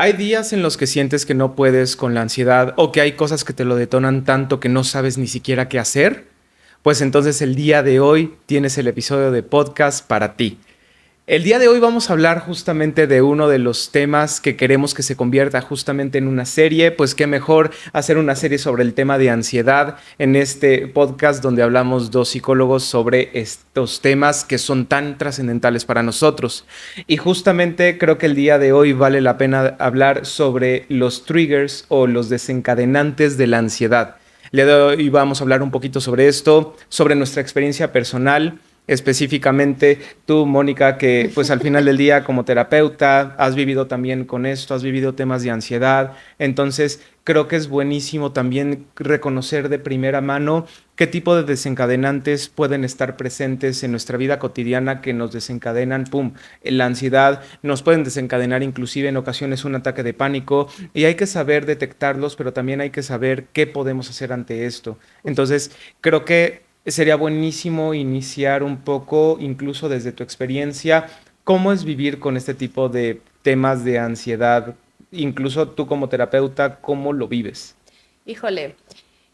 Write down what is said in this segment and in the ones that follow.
Hay días en los que sientes que no puedes con la ansiedad o que hay cosas que te lo detonan tanto que no sabes ni siquiera qué hacer. Pues entonces el día de hoy tienes el episodio de podcast para ti. El día de hoy vamos a hablar justamente de uno de los temas que queremos que se convierta justamente en una serie, pues qué mejor hacer una serie sobre el tema de ansiedad en este podcast donde hablamos dos psicólogos sobre estos temas que son tan trascendentales para nosotros. Y justamente creo que el día de hoy vale la pena hablar sobre los triggers o los desencadenantes de la ansiedad. El día de hoy vamos a hablar un poquito sobre esto, sobre nuestra experiencia personal. Específicamente tú, Mónica, que pues al final del día como terapeuta has vivido también con esto, has vivido temas de ansiedad, entonces creo que es buenísimo también reconocer de primera mano qué tipo de desencadenantes pueden estar presentes en nuestra vida cotidiana que nos desencadenan, pum, la ansiedad, nos pueden desencadenar inclusive en ocasiones un ataque de pánico y hay que saber detectarlos, pero también hay que saber qué podemos hacer ante esto. Entonces, creo que sería buenísimo iniciar un poco, incluso desde tu experiencia, cómo es vivir con este tipo de temas de ansiedad, incluso tú como terapeuta, cómo lo vives. Híjole,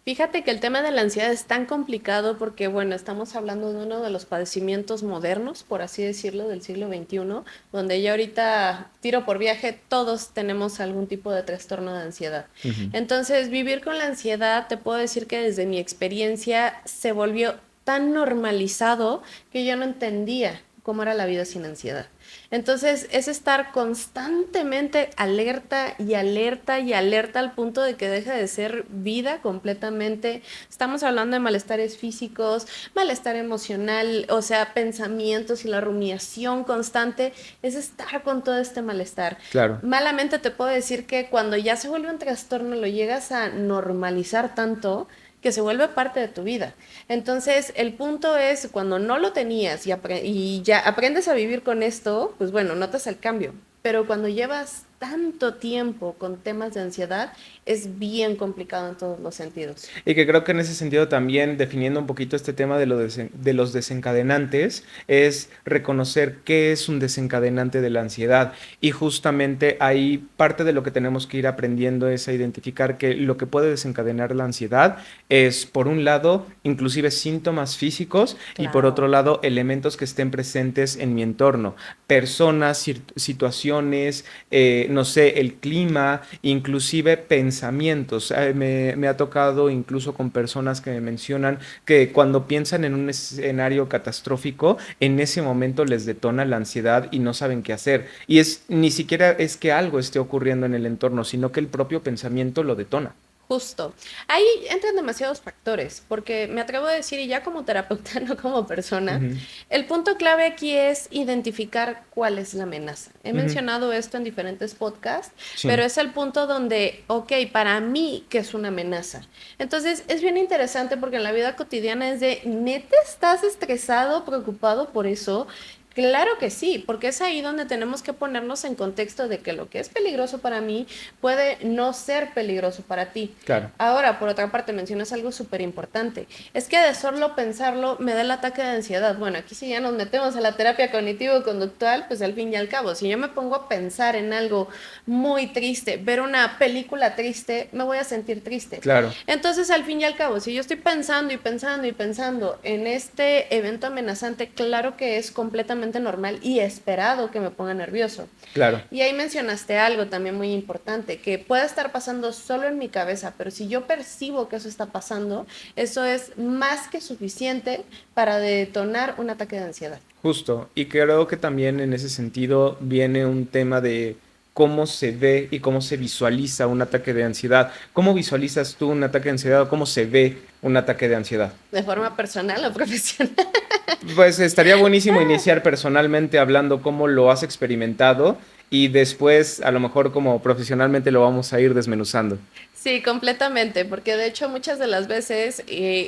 fíjate que el tema de la ansiedad es tan complicado porque, bueno, estamos hablando de uno de los padecimientos modernos, por así decirlo, del siglo XXI, donde ya ahorita, tiro por viaje, todos tenemos algún tipo de trastorno de ansiedad. Ujú. Entonces, vivir con la ansiedad, te puedo decir que desde mi experiencia se volvió tan normalizado que yo no entendía cómo era la vida sin ansiedad. Entonces es estar constantemente alerta y alerta y alerta al punto de que deja de ser vida completamente. Estamos hablando de malestares físicos, malestar emocional, o sea, pensamientos y la rumiación constante, es estar con todo este malestar. Claro, Malamente te puedo decir que cuando ya se vuelve un trastorno lo llegas a normalizar tanto que se vuelve parte de tu vida. Entonces, el punto es cuando no lo tenías y ya aprendes a vivir con esto, pues bueno, notas el cambio. Pero cuando llevas tanto tiempo con temas de ansiedad, es bien complicado en todos los sentidos. y que creo que en ese sentido también, definiendo un poquito este tema de los desencadenantes, es reconocer qué es un desencadenante de la ansiedad. Y justamente ahí parte de lo que tenemos que ir aprendiendo es a identificar que lo que puede desencadenar la ansiedad es, por un lado, inclusive síntomas físicos y por Claro. otro lado, elementos que estén presentes en mi entorno, personas, situaciones, no sé, el clima, inclusive pensamientos. Me ha tocado incluso con personas que me mencionan que cuando piensan en un escenario catastrófico, en ese momento les detona la ansiedad y no saben qué hacer. Y es ni siquiera es que algo esté ocurriendo en el entorno, sino que el propio pensamiento lo detona. Justo. Ahí entran demasiados factores, porque me atrevo a decir, y ya como terapeuta, no como persona, Ujú, el punto clave aquí es identificar cuál es la amenaza. He ujú. mencionado esto en diferentes podcasts, pero Sí. es el punto donde, ok, para mí, ¿qué es una amenaza? Entonces, es bien interesante porque en la vida cotidiana es de, ¿neta estás estresado, preocupado por eso? Claro que sí, porque es ahí donde tenemos que ponernos en contexto de que lo que es peligroso para mí puede no ser peligroso para ti. Claro. Ahora, por otra parte, mencionas algo súper importante. Es que de solo pensarlo me da el ataque de ansiedad. Bueno, aquí si ya nos metemos a la terapia cognitivo-conductual, pues al fin y al cabo, si yo me pongo a pensar en algo muy triste, ver una película triste, me voy a sentir triste. Claro. Entonces, al fin y al cabo, si yo estoy pensando y pensando y pensando en este evento amenazante, claro que es completamente normal y esperado que me ponga nervioso. Claro. Y ahí mencionaste algo también muy importante, que puede estar pasando solo en mi cabeza, pero si yo percibo que eso está pasando, eso es más que suficiente para detonar un ataque de ansiedad. Justo, y creo que también en ese sentido viene un tema de cómo se ve y cómo se visualiza un ataque de ansiedad. ¿Cómo visualizas tú un ataque de ansiedad o cómo se ve un ataque de ansiedad? De forma personal o profesional. Pues estaría buenísimo iniciar personalmente hablando cómo lo has experimentado y después a lo mejor como profesionalmente lo vamos a ir desmenuzando. Sí, completamente, porque de hecho muchas de las veces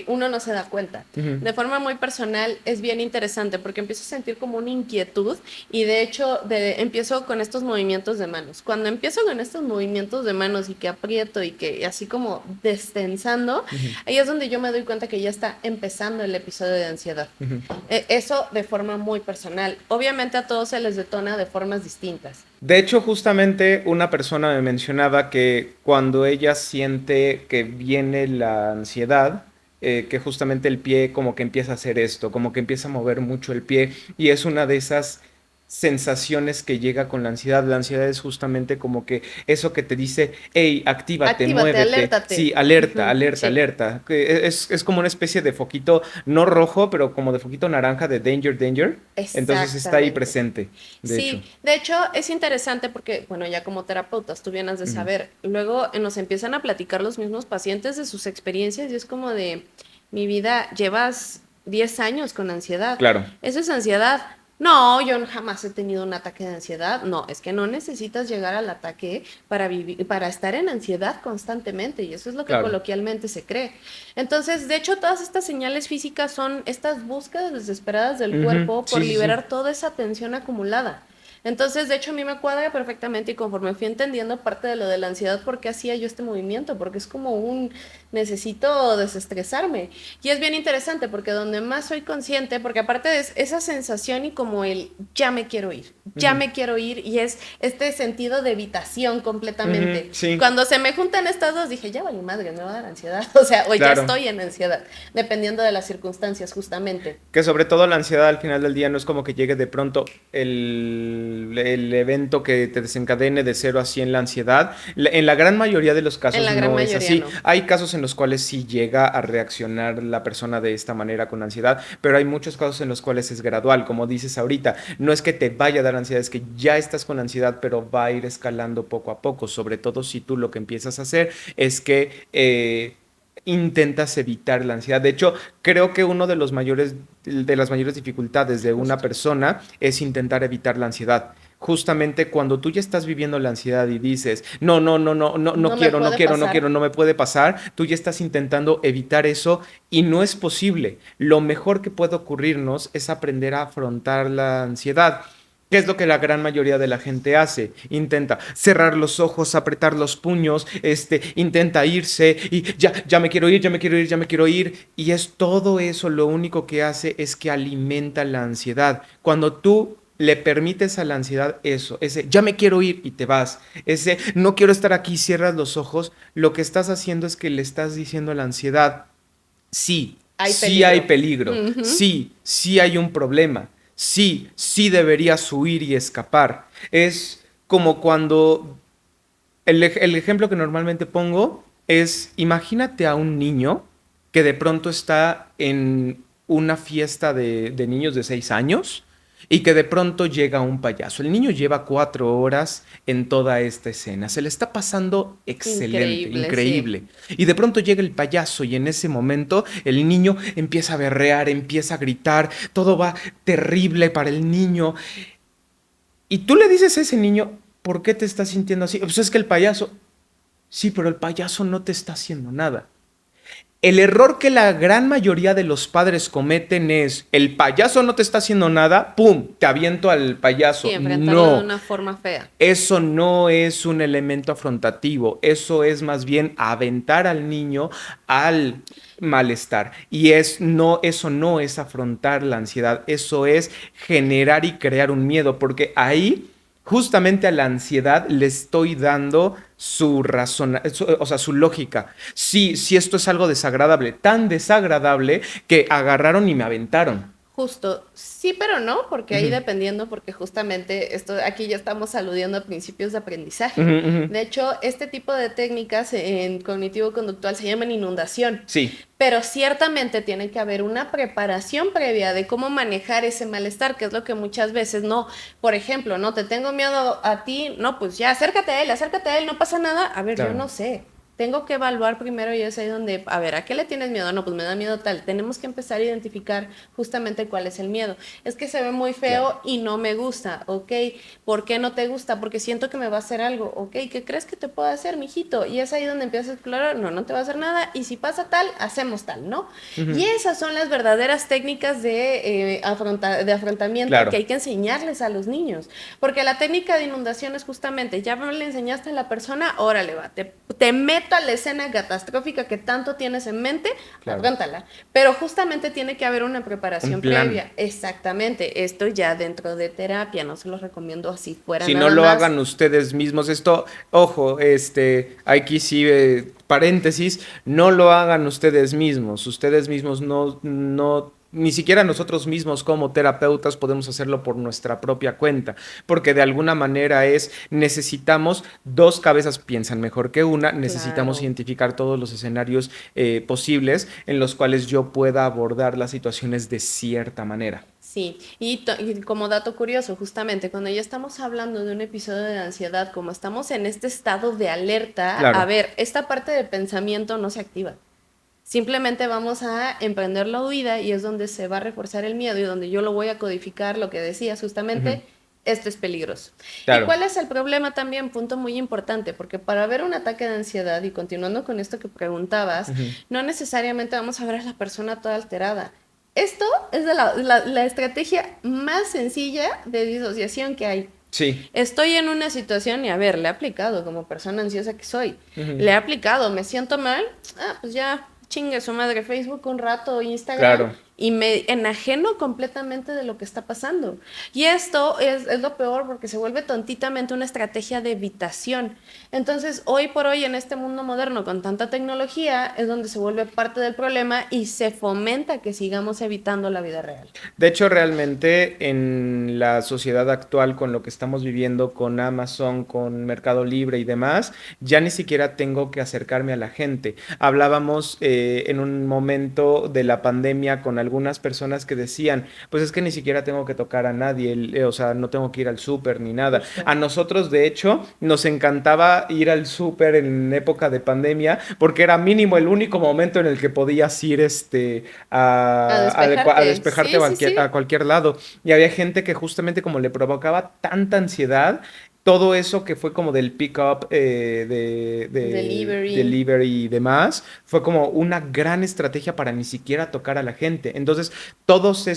uno no se da cuenta. Ujú. De forma muy personal es bien interesante porque empiezo a sentir como una inquietud y de hecho empiezo con estos movimientos de manos. Cuando empiezo con estos movimientos de manos y que aprieto y que así como destensando, Ujú. ahí es donde yo me doy cuenta que ya está empezando el episodio de ansiedad. Ujú. Eso de forma muy personal. Obviamente a todos se les detona de formas distintas. De hecho, justamente una persona me mencionaba que cuando ella siente que viene la ansiedad, que justamente el pie como que empieza a hacer esto, como que empieza a mover mucho el pie y es una de esas sensaciones que llega con la ansiedad. La ansiedad es justamente como que eso que te dice, hey, actívate, Actívate, muévete. Sí, alértate. alerta, Ujú, alerta, sí, alerta. Que es como una especie de foquito, no rojo, pero como de foquito naranja de danger, danger. Entonces está ahí exactamente. presente, de hecho. Sí, de hecho es interesante porque, bueno, ya como terapeutas tú vienes de Ujú. saber, luego nos empiezan a platicar los mismos pacientes de sus experiencias y es como de, mi vida, llevas 10 años con ansiedad, Claro, ¿eso es ansiedad? No, yo jamás he tenido un ataque de ansiedad. No, es que no necesitas llegar al ataque para vivir, para estar en ansiedad constantemente y eso es lo que claro. coloquialmente se cree. Entonces, de hecho, todas estas señales físicas son estas búsquedas desesperadas del Ujú, cuerpo por sí, sí, sí. liberar toda esa tensión acumulada. Entonces, de hecho, a mí me cuadra perfectamente y conforme fui entendiendo parte de lo de la ansiedad, ¿por qué hacía yo este movimiento? Porque es como un necesito desestresarme. Y es bien interesante porque donde más soy consciente, porque aparte es esa sensación y como el ya Ujú, me quiero ir y es este sentido de evitación ujú, completamente. sí, Cuando se me juntan estas dos, dije, ya vale madre, me va a dar ansiedad. O sea, o ya claro. estoy en ansiedad, dependiendo de las circunstancias, justamente. Que sobre todo la ansiedad al final del día no es como que llegue de pronto el evento que te desencadene de 0 a 100 la ansiedad. En la gran mayoría de los En casos la gran no es mayoría así. no. Hay casos en los cuales sí llega a reaccionar la persona de esta manera con ansiedad, pero hay muchos casos en los cuales es gradual, como dices ahorita. No es que te vaya a dar ansiedad, es que ya estás con ansiedad, pero va a ir escalando poco a poco, sobre todo si tú lo que empiezas a hacer es que intentas evitar la ansiedad. De hecho, creo que uno de las mayores dificultades de una Justo. persona es intentar evitar la ansiedad. Justamente cuando tú ya estás viviendo la ansiedad y dices, no, no, no, no, no, no No me quiero, no puede quiero, no pasar. quiero, no me puede pasar, tú ya estás intentando evitar eso y no es posible. Lo mejor que puede ocurrirnos es aprender a afrontar la ansiedad. ¿Qué es lo que la gran mayoría de la gente hace? Intenta cerrar los ojos, apretar los puños, intenta irse y ya, ya me quiero ir, ya me quiero ir, ya me quiero ir. Y es todo eso lo único que hace es que alimenta la ansiedad. Cuando tú le permites a la ansiedad eso, ese ya me quiero ir y te vas, ese no quiero estar aquí, cierras los ojos, lo que estás haciendo es que le estás diciendo a la ansiedad, sí, Hay sí hay peligro. peligro, Ujú. sí, sí hay un problema, sí, sí deberías huir y escapar. Es como cuando el ejemplo que normalmente pongo es, imagínate a un niño que de pronto está en una fiesta de niños de 6 años y que de pronto llega un payaso. El niño lleva 4 horas en toda esta escena. Se le está pasando excelente, Increíble, sí. increíble. Y de pronto llega el payaso y en ese momento el niño empieza a berrear, empieza a gritar, todo va terrible para el niño. Y tú le dices a ese niño, ¿por qué te estás sintiendo así? Pues es que el payaso, sí, pero el payaso no te está haciendo nada. El error que la gran mayoría de los padres cometen es, el payaso no te está haciendo nada, ¡pum! Te aviento al Sí, payaso. enfrentarlo de No, una forma fea. eso no es un elemento afrontativo, eso es más bien aventar al niño al malestar. Y eso no es afrontar la ansiedad, eso es generar y crear un miedo, porque ahí justamente a la ansiedad le estoy dando su razón, o sea, su lógica. Sí, sí, esto es algo desagradable, tan desagradable que agarraron y me aventaron. Justo, sí, pero no, porque ahí Ujú, dependiendo, porque justamente esto, aquí ya estamos aludiendo a principios de ujú, aprendizaje. ujú. De hecho, este tipo de técnicas en cognitivo-conductual se llaman inundación, Sí, pero ciertamente tiene que haber una preparación previa de cómo manejar ese malestar, que es lo que muchas veces no, por ejemplo, no te tengo miedo a ti, no, pues ya acércate a él, no pasa nada. A ver, yo claro, no sé. Tengo que evaluar primero y es ahí donde, a ver, ¿a qué le tienes miedo? No, pues me da miedo tal. Tenemos que empezar a identificar justamente cuál es el miedo. Es que se ve muy claro. feo y no me gusta, ¿ok? ¿Por qué no te gusta? Porque siento que me va a hacer algo, ¿ok? ¿Qué crees que te puede hacer, mijito? Y es ahí donde empiezas a explorar, no, no te va a hacer nada y si pasa tal, hacemos tal, ¿no? Y Ujú, esas son las verdaderas técnicas de afrontamiento que claro. hay que enseñarles a los niños. Porque la técnica de inundación es justamente, ya le enseñaste a la persona, órale va, te metes meto a la escena catastrófica que tanto tienes en mente, Claro. afróntala. Pero justamente tiene que haber una preparación Un plan. previa. Exactamente. Esto ya dentro de terapia, no se los recomiendo así fuera Si nada no lo más. hagan ustedes mismos, esto, ojo, aquí sí, paréntesis, no lo hagan ustedes mismos no, ni siquiera nosotros mismos como terapeutas podemos hacerlo por nuestra propia cuenta, porque de alguna manera necesitamos, dos cabezas piensan mejor que una, necesitamos Claro. identificar todos los escenarios posibles en los cuales yo pueda abordar las situaciones de cierta manera. Sí, y como dato curioso, justamente cuando ya estamos hablando de un episodio de ansiedad, como estamos en este estado de alerta, a Claro. ver, esta parte de pensamiento no se activa. Simplemente vamos a emprender la huida y es donde se va a reforzar el miedo y donde yo lo voy a codificar, lo que decías justamente, Ujú. esto es peligroso. ¿Y Claro. cuál es el problema también? Punto muy importante, porque para ver un ataque de ansiedad, y continuando con esto que preguntabas, Ujú. no necesariamente vamos a ver a la persona toda alterada. Esto es de la estrategia más sencilla de disociación que hay. Sí. Estoy en una situación y a ver, le he aplicado como persona ansiosa que soy. Ujú. Le he aplicado, me siento mal, pues ya chingue su madre Facebook un rato, Instagram, Claro. y me enajeno completamente de lo que está pasando. Y esto es lo peor porque se vuelve tontitamente una estrategia de evitación. Entonces, hoy por hoy en este mundo moderno con tanta tecnología es donde se vuelve parte del problema y se fomenta que sigamos evitando la vida real. De hecho, realmente en la sociedad actual, con lo que estamos viviendo, con Amazon, con Mercado Libre y demás, ya ni siquiera tengo que acercarme a la gente. Hablábamos en un momento de la pandemia con algunas personas que decían, pues es que ni siquiera tengo que tocar a nadie, o sea, no tengo que ir al súper ni nada. Justo. A nosotros, de hecho, nos encantaba ir al súper en época de pandemia porque era mínimo el único momento en el que podías ir A a despejarte. despejarte Sí, sí, sí. a cualquier lado. Y había gente que justamente como le provocaba tanta ansiedad, todo eso que fue como del pick-up, de Delivery. delivery y demás, fue como una gran estrategia para ni siquiera tocar a la gente. Entonces, todas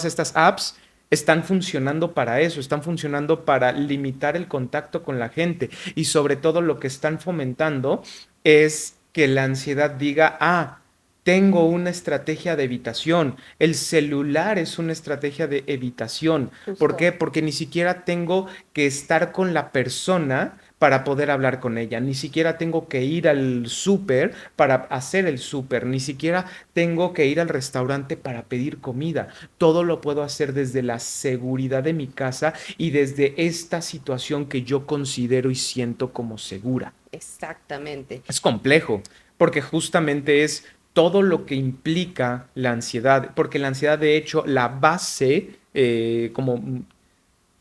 estas apps están funcionando para eso, están funcionando para limitar el contacto con la gente y sobre todo lo que están fomentando es que la ansiedad diga, tengo una estrategia de evitación. El celular es una estrategia de evitación. ¿Por Justo. qué? Porque ni siquiera tengo que estar con la persona para poder hablar con ella. Ni siquiera tengo que ir al súper para hacer el súper. Ni siquiera tengo que ir al restaurante para pedir comida. Todo lo puedo hacer desde la seguridad de mi casa y desde esta situación que yo considero y siento como segura. Exactamente. Es complejo, porque justamente es todo lo que implica la ansiedad, porque la ansiedad, de hecho, la base,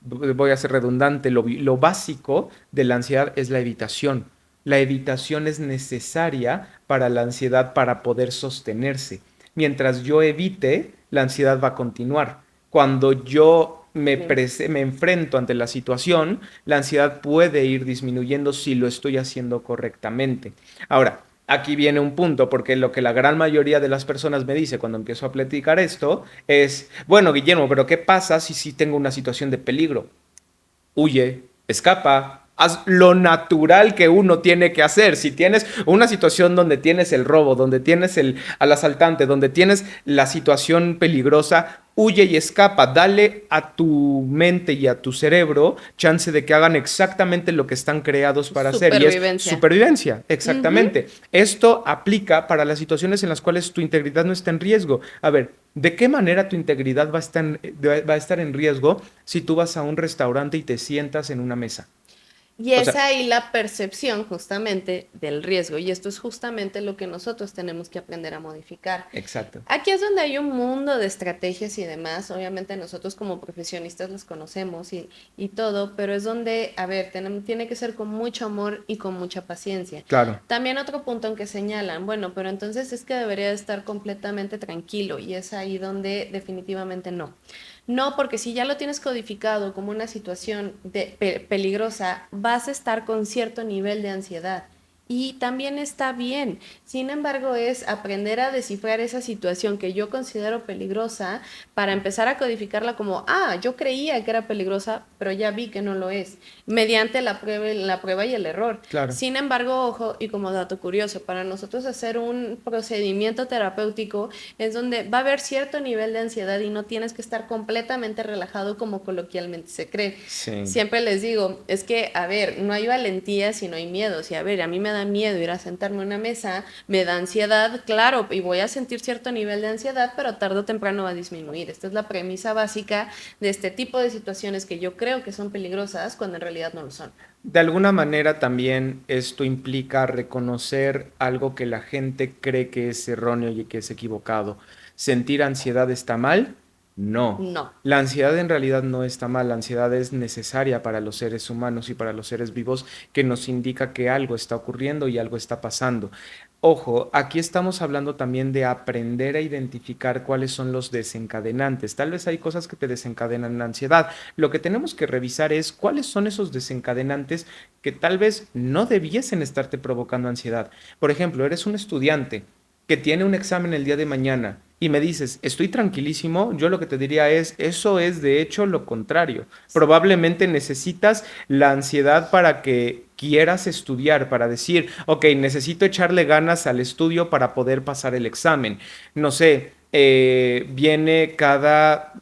voy a ser redundante, lo básico de la ansiedad es la evitación. La evitación es necesaria para la ansiedad para poder sostenerse. Mientras yo evite, la ansiedad va a continuar. Cuando yo Sí. me enfrento ante la situación, la ansiedad puede ir disminuyendo si lo estoy haciendo correctamente. Ahora, aquí viene un punto, porque lo que la gran mayoría de las personas me dice cuando empiezo a platicar esto es, bueno, Guillermo, pero ¿qué pasa si tengo una situación de peligro? Huye, escapa, haz lo natural que uno tiene que hacer. Si tienes una situación donde tienes el robo, donde tienes al asaltante, donde tienes la situación peligrosa, huye y escapa. Dale a tu mente y a tu cerebro chance de que hagan exactamente lo que están creados para hacer y es Supervivencia. supervivencia, Ujú. exactamente. Esto aplica para las situaciones en las cuales tu integridad no está en riesgo. A ver, ¿de qué manera tu integridad va a estar en riesgo si tú vas a un restaurante y te sientas en una mesa? Y O es sea, ahí la percepción justamente del riesgo. Y esto es justamente lo que nosotros tenemos que aprender a modificar. exacto. Aquí es donde hay un mundo de estrategias y demás. Obviamente nosotros como profesionistas los conocemos y todo, pero es donde, a ver, tiene que ser con mucho amor y con mucha paciencia. Claro. También otro punto en que señalan, bueno, pero entonces es que debería estar completamente tranquilo y es ahí donde definitivamente no. No, porque si ya lo tienes codificado como una situación peligrosa, vas a estar con cierto nivel de ansiedad. Y también está bien. Sin embargo, es aprender a descifrar esa situación que yo considero peligrosa para empezar a codificarla como, yo creía que era peligrosa, pero ya vi que no lo es, mediante la prueba y el error. Claro. Sin embargo, ojo, y como dato curioso, para nosotros hacer un procedimiento terapéutico es donde va a haber cierto nivel de ansiedad y no tienes que estar completamente relajado como coloquialmente se cree. Sí. Siempre les digo, es que, a ver, no hay valentía si no hay miedo. Si, a ver, a mí me da miedo ir a sentarme a una mesa, me da ansiedad, claro, y voy a sentir cierto nivel de ansiedad, pero tarde o temprano va a disminuir. Esta es la premisa básica de este tipo de situaciones que yo creo que son peligrosas cuando en realidad no lo son. De alguna manera también esto implica reconocer algo que la gente cree que es erróneo y que es equivocado. ¿Sentir ansiedad está mal? No. No. La ansiedad en realidad no está mal. La ansiedad es necesaria para los seres humanos y para los seres vivos, que nos indica que algo está ocurriendo y algo está pasando. Ojo, aquí estamos hablando también de aprender a identificar cuáles son los desencadenantes. Tal vez hay cosas que te desencadenan la ansiedad. Lo que tenemos que revisar es cuáles son esos desencadenantes que tal vez no debiesen estarte provocando ansiedad. Por ejemplo, eres un estudiante que tiene un examen el día de mañana y me dices, estoy tranquilísimo, yo lo que te diría es, eso es de hecho lo contrario. Probablemente necesitas la ansiedad para que quieras estudiar, para decir, ok, necesito echarle ganas al estudio para poder pasar el examen. No sé, viene cada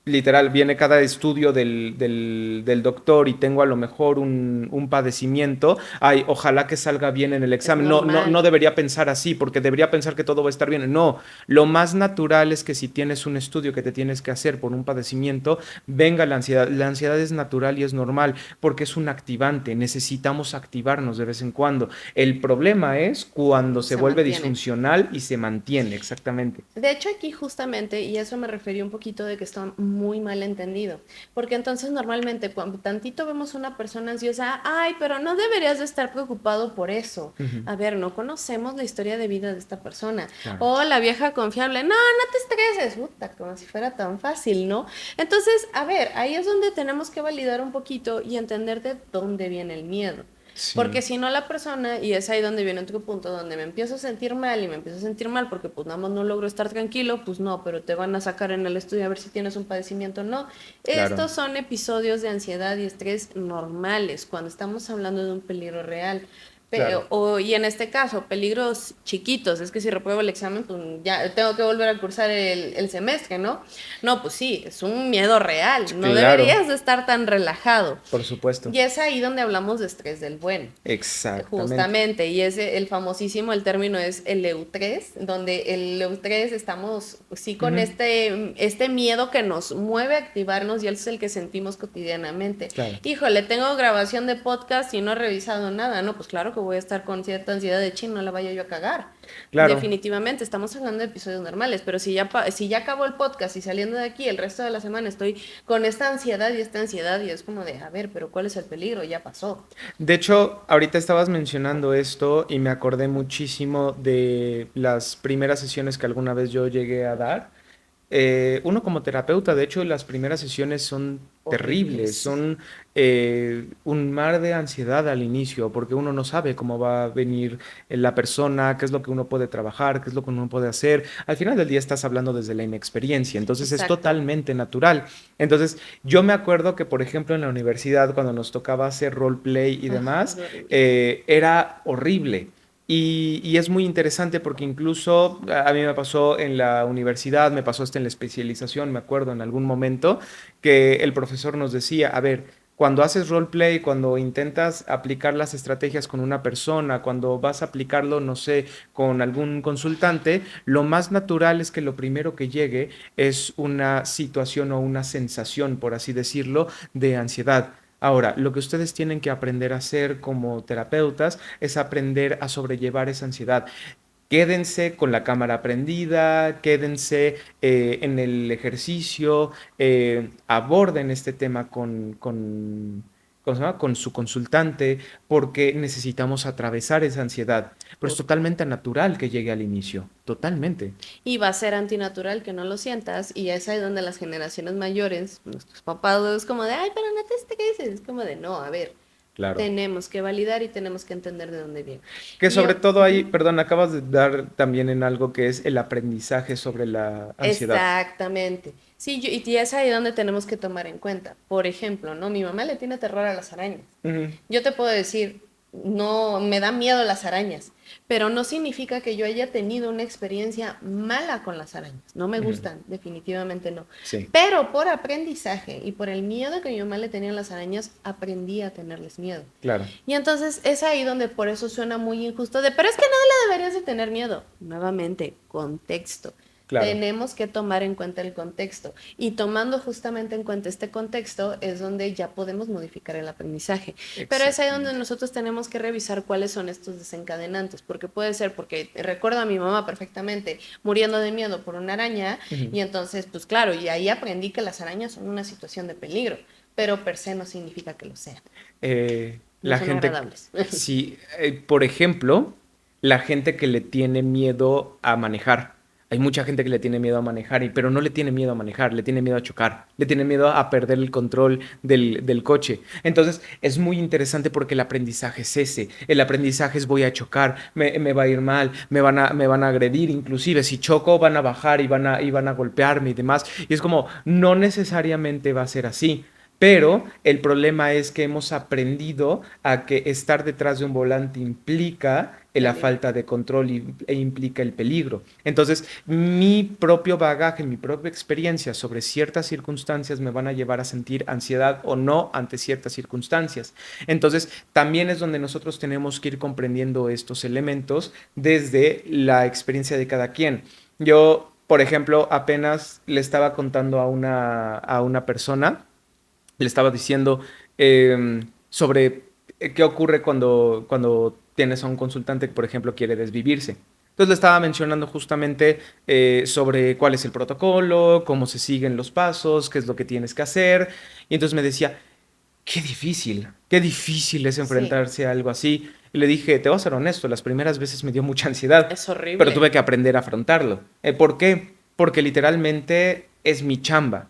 literal, viene cada estudio del doctor y tengo a lo mejor un padecimiento, ay, ojalá que salga bien en el Es examen. No normal. debería pensar así, porque debería pensar que todo va a estar bien. No, lo más natural es que si tienes un estudio que te tienes que hacer por un padecimiento, venga la ansiedad. La ansiedad es natural y es normal, porque es un activante. Necesitamos activarnos de vez en cuando. El problema es cuando se Se vuelve mantiene. disfuncional y se mantiene, exactamente. De hecho, aquí justamente, y eso me refería un poquito de que está muy mal entendido, porque entonces normalmente cuando tantito vemos una persona ansiosa, ay, pero no deberías de estar preocupado por eso. Ujú, A ver, no conocemos la historia de vida de esta persona. claro. O la vieja confiable, no te estreses, puta, como si fuera tan fácil, ¿no? Entonces, a ver, ahí es donde tenemos que validar un poquito y entender de dónde viene el miedo. Sí. Porque si no la persona, y es ahí donde viene otro punto, donde me empiezo a sentir mal y me empiezo a sentir mal porque pues nada más no logro estar tranquilo, pues no, pero te van a sacar en el estudio a ver si tienes un padecimiento o no. Claro. Estos son episodios de ansiedad y estrés normales cuando estamos hablando de un peligro real. Claro, Y en este caso, peligros chiquitos, es que si repruebo el examen, pues ya tengo que volver a cursar el semestre, ¿no? No, pues sí, es un miedo real, no claro, deberías de estar tan relajado. por supuesto. Y es ahí donde hablamos de estrés del bueno. Exactamente. Justamente, y ese, el famosísimo, el término es el eutrés, donde el eutrés estamos, pues, sí, con Ujú, este miedo que nos mueve a activarnos y es el que sentimos cotidianamente. claro, Híjole, tengo grabación de podcast y no he revisado nada, no, pues claro que voy a estar con cierta ansiedad de chin, no la vaya yo a cagar. claro. Definitivamente, estamos hablando de episodios normales, pero si ya acabó el podcast y saliendo de aquí el resto de la semana estoy con esta ansiedad y es como de, a ver, pero ¿cuál es el peligro? Ya pasó. De hecho, ahorita estabas mencionando esto y me acordé muchísimo de las primeras sesiones que alguna vez yo llegué a dar. Uno como terapeuta, de hecho, las primeras sesiones son terribles, Horribles. son un mar de ansiedad al inicio, porque uno no sabe cómo va a venir la persona, qué es lo que uno puede trabajar, qué es lo que uno puede hacer. Al final del día estás hablando desde la inexperiencia, entonces es Exacto. totalmente natural. Entonces, yo me acuerdo que, por ejemplo, en la universidad, cuando nos tocaba hacer roleplay y Ay, demás, es horrible. era horrible. Y es muy interesante porque incluso a mí me pasó en la universidad, me pasó hasta en la especialización, me acuerdo en algún momento, que el profesor nos decía, a ver, cuando haces roleplay, cuando intentas aplicar las estrategias con una persona, cuando vas a aplicarlo, no sé, con algún consultante, lo más natural es que lo primero que llegue es una situación o una sensación, por así decirlo, de ansiedad. Ahora, lo que ustedes tienen que aprender a hacer como terapeutas es aprender a sobrellevar esa ansiedad. Quédense con la cámara prendida, quédense en el ejercicio, aborden este tema ¿cómo se llama? Con su consultante, porque necesitamos atravesar esa ansiedad. Pero es Total. totalmente natural que llegue al inicio, totalmente. Y va a ser antinatural que no lo sientas. Y es ahí donde las generaciones mayores, nuestros papás, es como de, ay, pero no te estreses. Es como de, no, a ver. Claro. Tenemos que validar y tenemos que entender de dónde viene. Que Y sobre yo, todo ahí, perdón, acabas de dar también en algo que es el aprendizaje sobre la ansiedad. exactamente. Sí, y es ahí donde tenemos que tomar en cuenta. Por ejemplo, ¿no? Mi mamá le tiene terror a las arañas. Ujú. Yo te puedo decir, no, me da miedo las arañas, pero no significa que yo haya tenido una experiencia mala con las arañas. No me Ujú. gustan, definitivamente no. Sí, Pero por aprendizaje y por el miedo que mi mamá le tenía a las arañas, aprendí a tenerles miedo. claro, Y entonces es ahí donde por eso suena muy injusto de, pero es que no le deberías de tener miedo. Nuevamente, contexto. claro. Tenemos que tomar en cuenta el contexto y tomando justamente en cuenta este contexto es donde ya podemos modificar el aprendizaje. Pero es ahí donde Exactamente. nosotros tenemos que revisar cuáles son estos desencadenantes, porque puede ser porque recuerdo a mi mamá perfectamente muriendo de miedo por una araña Ujú. y entonces pues claro, y ahí aprendí que las arañas son una situación de peligro, pero per se no significa que lo sean, no La son gente, agradables. sí, por ejemplo, la gente que le tiene miedo a manejar. Hay mucha gente que le tiene miedo a manejar, pero no le tiene miedo a manejar, le tiene miedo a chocar, le tiene miedo a perder el control del coche. Entonces, es muy interesante porque el aprendizaje es ese. El aprendizaje es voy a chocar, me va a ir mal, me van a agredir, inclusive si choco van a bajar y van a golpearme y demás. Y es como, no necesariamente va a ser así. Pero el problema es que hemos aprendido a que estar detrás de un volante implica la Peligro. falta de control e implica el peligro. Entonces, mi propio bagaje, mi propia experiencia sobre ciertas circunstancias me van a llevar a sentir ansiedad o no ante ciertas circunstancias. Entonces, también es donde nosotros tenemos que ir comprendiendo estos elementos desde la experiencia de cada quien. Yo, por ejemplo, apenas le estaba contando a una persona, le estaba diciendo sobre qué ocurre cuando tienes a un consultante que, por ejemplo, quiere desvivirse. Entonces le estaba mencionando justamente sobre cuál es el protocolo, cómo se siguen los pasos, qué es lo que tienes que hacer. Y entonces me decía, qué difícil es Sí, enfrentarse a algo así. Y le dije, te voy a ser honesto, las primeras veces me dio mucha ansiedad, es pero tuve horrible. que aprender a afrontarlo. ¿Por qué? Porque literalmente es mi chamba.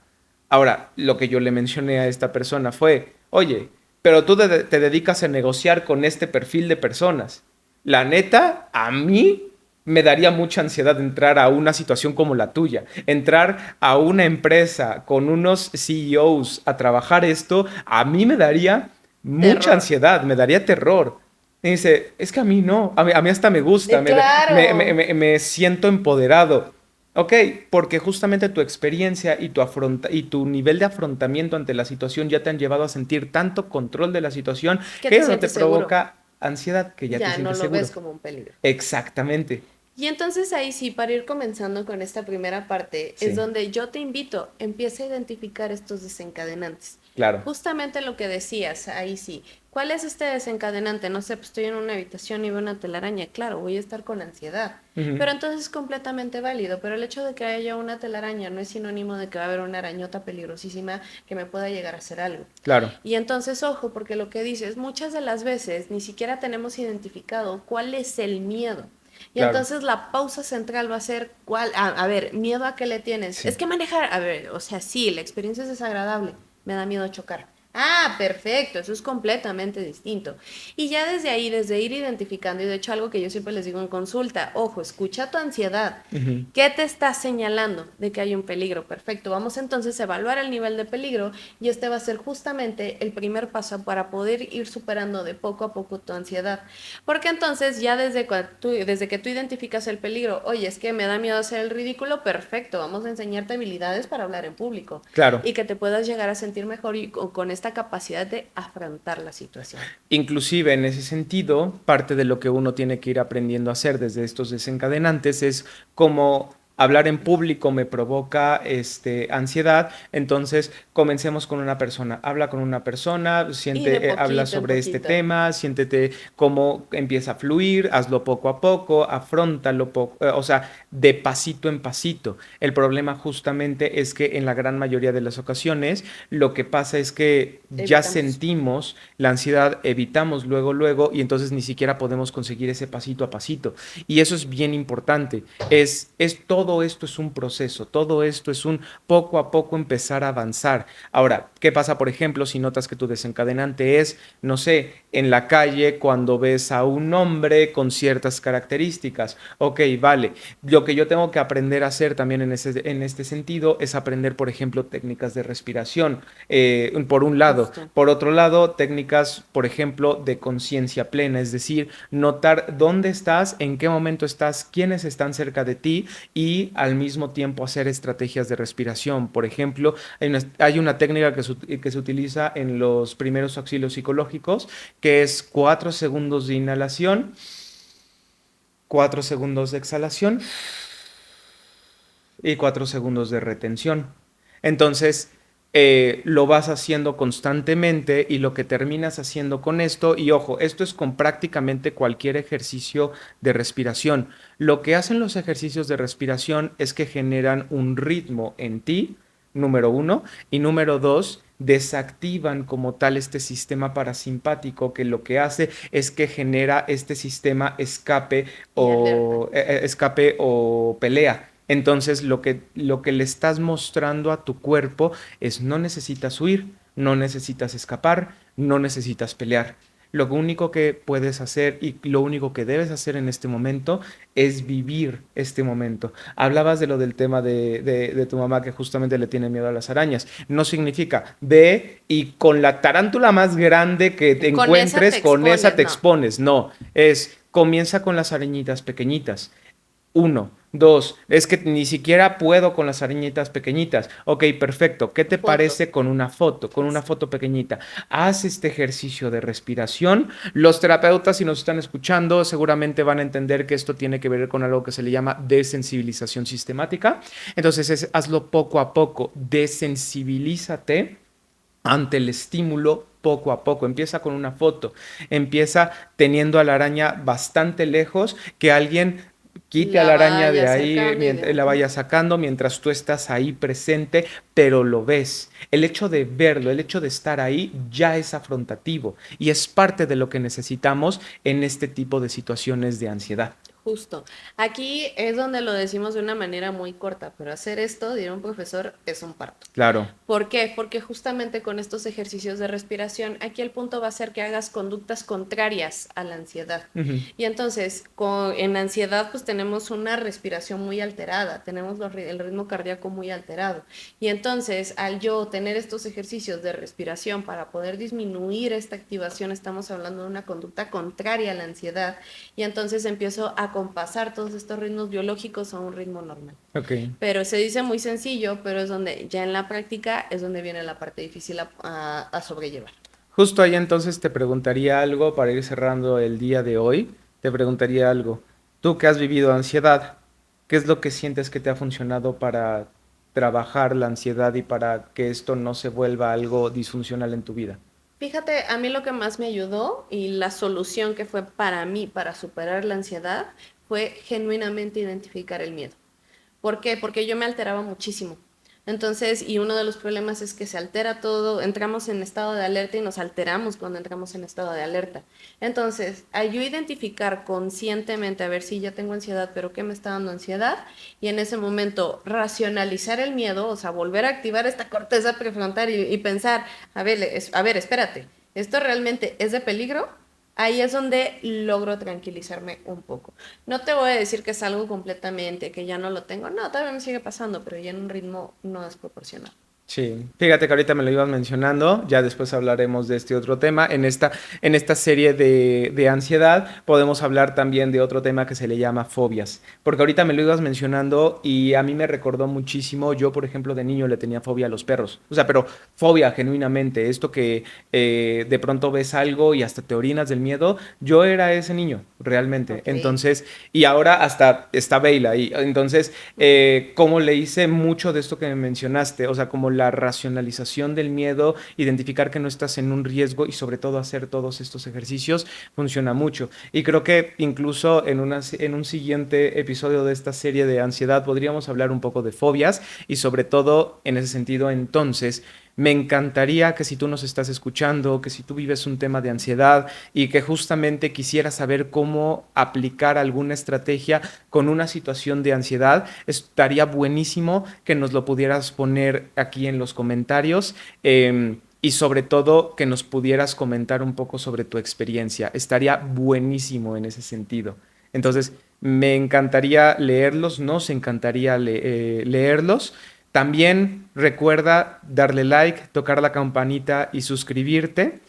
Ahora, lo que yo le mencioné a esta persona fue, oye, pero tú te dedicas a negociar con este perfil de personas. La neta, a mí me daría mucha ansiedad entrar a una situación como la tuya. Entrar a una empresa con unos CEOs a trabajar esto, a mí me daría mucha Terror. ansiedad, me daría terror. Y dice, es que a mí no, a mí hasta me gusta, Claro. me siento empoderado. Ok, porque justamente tu experiencia y y tu nivel de afrontamiento ante la situación ya te han llevado a sentir tanto control de la situación Que que te no te sientes seguro. provoca ansiedad, que ya te Ya no sientes lo ves seguro. como un peligro. Exactamente. Y entonces ahí sí, para ir comenzando con esta primera parte, es Sí, donde yo te invito, empieza a identificar estos desencadenantes. claro. Justamente lo que decías, ahí sí. ¿Cuál es este desencadenante? No sé, pues estoy en una habitación y veo una telaraña. Claro, voy a estar con ansiedad. Ujú. Pero entonces es completamente válido. Pero el hecho de que haya una telaraña no es sinónimo de que va a haber una arañota peligrosísima que me pueda llegar a hacer algo. Claro, Y entonces, ojo, porque lo que dices, muchas de las veces ni siquiera tenemos identificado cuál es el miedo. Y claro. entonces la pausa central va a ser, ¿cuál? A ver, ¿miedo a qué le tienes? Sí. Es que manejar, a ver, o sea, sí, la experiencia es desagradable, me da miedo chocar. Ah, perfecto, eso es completamente distinto. Y ya desde ahí, desde ir identificando, y de hecho algo que yo siempre les digo en consulta, ojo, escucha tu ansiedad. Ujú. ¿Qué te está señalando de que hay un peligro? Perfecto, vamos entonces a evaluar el nivel de peligro y este va a ser justamente el primer paso para poder ir superando de poco a poco tu ansiedad. Porque entonces ya desde que tú identificas el peligro, oye, es que me da miedo hacer el ridículo, perfecto, vamos a enseñarte habilidades para hablar en público Claro. y que te puedas llegar a sentir mejor y con esta capacidad de afrontar la situación. Inclusive en ese sentido, parte de lo que uno tiene que ir aprendiendo a hacer desde estos desencadenantes es como hablar en público me provoca ansiedad, entonces comencemos con una persona, habla con una persona, Y de habla poquito en sobre este poquito. tema, siéntete cómo empieza a fluir, hazlo poco a poco, afrontalo o sea, de pasito en pasito. El problema justamente es que en la gran mayoría de las ocasiones lo que pasa es que ya Evitamos. sentimos la ansiedad, evitamos luego y entonces ni siquiera podemos conseguir ese pasito a pasito. Y eso es bien importante. Es todo todo esto es un proceso, todo esto es un poco a poco empezar a avanzar. Ahora, ¿qué pasa, por ejemplo, si notas que tu desencadenante es, no sé, en la calle cuando ves a un hombre con ciertas características? Ok, vale. Lo que yo tengo que aprender a hacer también en este sentido es aprender, por ejemplo, técnicas de respiración, por un lado. Justo. Por otro lado, técnicas, por ejemplo, de conciencia plena, es decir, notar dónde estás, en qué momento estás, quiénes están cerca de ti y al mismo tiempo hacer estrategias de respiración. Por ejemplo, hay una técnica que se utiliza en los primeros auxilios psicológicos, que es 4 segundos de inhalación, 4 segundos de exhalación y 4 segundos de retención. Entonces, lo vas haciendo constantemente y lo que terminas haciendo con esto, y ojo, esto es con prácticamente cualquier ejercicio de respiración. Lo que hacen los ejercicios de respiración es que generan un ritmo en ti, número uno, y número dos, desactivan como tal este sistema parasimpático que lo que hace es que genera este sistema Y alerta. escape o pelea. Entonces lo que le estás mostrando a tu cuerpo es no necesitas huir, no necesitas escapar, no necesitas pelear. Lo único que puedes hacer y lo único que debes hacer en este momento es vivir este momento. Hablabas de lo del tema de tu mamá que justamente le tiene miedo a las arañas. No significa ve y con la tarántula más grande que te Con esa te encuentres, con esa expones, te no. expones. No, es comienza con las arañitas pequeñitas. Uno, dos, es que ni siquiera puedo con las arañitas pequeñitas. Ok, perfecto. ¿Qué te Foto. parece con una foto? Con una Justo. foto pequeñita. Haz este ejercicio de respiración. Los terapeutas, si nos están escuchando, seguramente van a entender que esto tiene que ver con algo que se le llama desensibilización sistemática. Entonces, hazlo poco a poco. Desensibilízate ante el estímulo poco a poco. Empieza con una foto. Empieza teniendo a la araña bastante lejos, que alguien quite a La la araña vaya de ahí, sacando y de... la vaya sacando mientras tú estás ahí presente, pero lo ves. El hecho de verlo, el hecho de estar ahí ya es afrontativo y es parte de lo que necesitamos en este tipo de situaciones de ansiedad. Justo. Aquí es donde lo decimos de una manera muy corta, pero hacer esto, dirá un profesor, es un parto. Claro. ¿Por qué? Porque justamente con estos ejercicios de respiración, aquí el punto va a ser que hagas conductas contrarias a la ansiedad. Ujú. Y entonces, en ansiedad, pues tenemos una respiración muy alterada, tenemos el ritmo cardíaco muy alterado. Y entonces, al yo tener estos ejercicios de respiración para poder disminuir esta activación, estamos hablando de una conducta contraria a la ansiedad. Y entonces empiezo a compasar todos estos ritmos biológicos a un ritmo normal. Ok. Pero se dice muy sencillo, pero es donde ya en la práctica es donde viene la parte difícil a sobrellevar. Justo ahí entonces te preguntaría algo para ir cerrando el día de hoy. Te preguntaría algo. Tú que has vivido ansiedad, ¿qué es lo que sientes que te ha funcionado para trabajar la ansiedad y para que esto no se vuelva algo disfuncional en tu vida? Fíjate, a mí lo que más me ayudó y la solución que fue para mí para superar la ansiedad fue genuinamente identificar el miedo. ¿Por qué? Porque yo me alteraba muchísimo. Entonces, y uno de los problemas es que se altera todo, entramos en estado de alerta y nos alteramos cuando entramos en estado de alerta. Entonces, al yo identificar conscientemente, a ver si ya tengo ansiedad, pero ¿qué me está dando ansiedad? Y en ese momento racionalizar el miedo, o sea, volver a activar esta corteza prefrontal y pensar, a ver, espérate, ¿esto realmente es de peligro? Ahí es donde logro tranquilizarme un poco. No te voy a decir que es algo completamente, que ya no lo tengo. No, todavía me sigue pasando, pero ya en un ritmo no desproporcionado. Sí, fíjate que ahorita me lo ibas mencionando, ya después hablaremos de este otro tema. En esta serie de ansiedad podemos hablar también de otro tema que se le llama fobias, porque ahorita me lo ibas mencionando y a mí me recordó muchísimo, yo por ejemplo de niño le tenía fobia a los perros, o sea, pero fobia genuinamente, esto que de pronto ves algo y hasta te orinas del miedo, yo era ese niño, realmente. Ok. Entonces, y ahora hasta está Bella ahí, entonces, ¿cómo le hice mucho de esto que me mencionaste? O sea, como la racionalización del miedo, identificar que no estás en un riesgo y sobre todo hacer todos estos ejercicios funciona mucho. Y creo que incluso en un siguiente episodio de esta serie de ansiedad podríamos hablar un poco de fobias y sobre todo en ese sentido entonces Me encantaría que si tú nos estás escuchando, que si tú vives un tema de ansiedad y que justamente quisieras saber cómo aplicar alguna estrategia con una situación de ansiedad, estaría buenísimo que nos lo pudieras poner aquí en los comentarios. Y sobre todo que nos pudieras comentar un poco sobre tu experiencia. Estaría buenísimo en ese sentido. Entonces, me encantaría leerlos, nos encantaría leerlos. También recuerda darle like, tocar la campanita y suscribirte.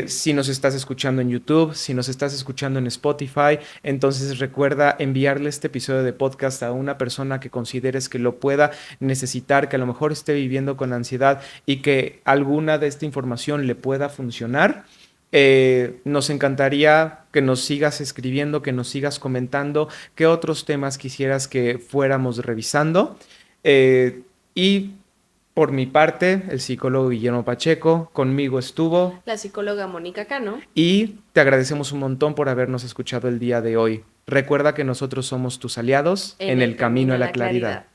Si nos estás escuchando en YouTube, si nos estás escuchando en Spotify, entonces recuerda enviarle este episodio de podcast a una persona que consideres que lo pueda necesitar, que a lo mejor esté viviendo con ansiedad y que alguna de esta información le pueda funcionar. Nos encantaría que nos sigas escribiendo, que nos sigas comentando qué otros temas quisieras que fuéramos revisando. Eh, y por mi parte, el psicólogo Guillermo Pacheco, conmigo estuvo. La psicóloga Mónica Cano. Y te agradecemos un montón por habernos escuchado el día de hoy. Recuerda que nosotros somos tus aliados en el camino a la claridad.